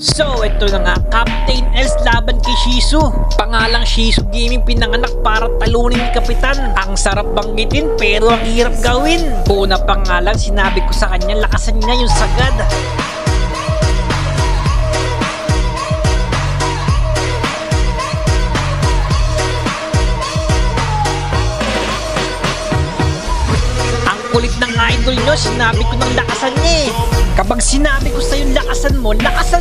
So, ito na nga, Captain Els laban kay Shizu. Pangalang Shizu Gaming, pinanganak para talunin ni Kapitan. Ang sarap banggitin pero ang hirap gawin. Una pa nga lang, sinabi ko sa kanya, lakasan niya yung sagad. Ang kulit ng idol nyo, sinabi ko ng lakasan niya eh. Kapag sinabi ko sa'yo lakasan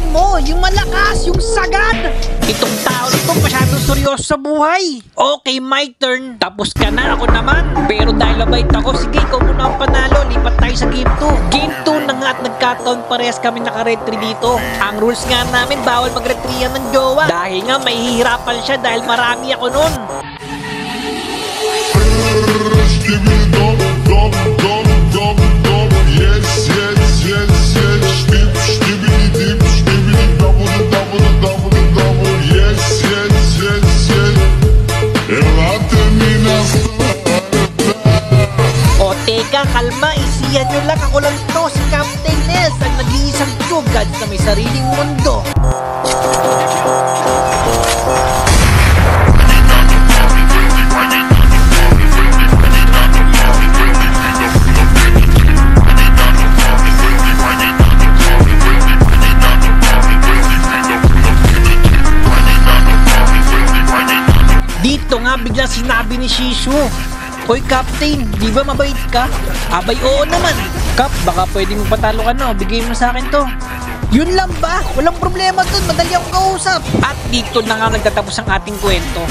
mo, yung malakas, yung sagad. Itong tao nito masyadong seryoso sa buhay. Okay, my turn. Tapos ka na, ako naman. Pero dahil labait ako, sige, ikaw muna ang panalo. Lipat tayo sa game 2. Game 2 na nga at nagkataon parehas kami naka-retry dito. Ang rules nga namin, bawal mag-retryan ng jowa. Dahil nga, may hihirapan siya dahil marami ako nun. O teka, kalma, isiyan nyo lang, ako lang to, si Captain Els, ang nag-iisang tugad na may sariling mundo. Dito nga biglang sinabi ni Shizu, "Hoy Captain, di ba mabait ka?" Abay, oo naman. Cap, baka pwedeng patalo ka no, bigay mo sa akin to. Yun lang ba? Walang problema dun, madali akong kausap. At dito na nga nagtatapos ang ating kwento.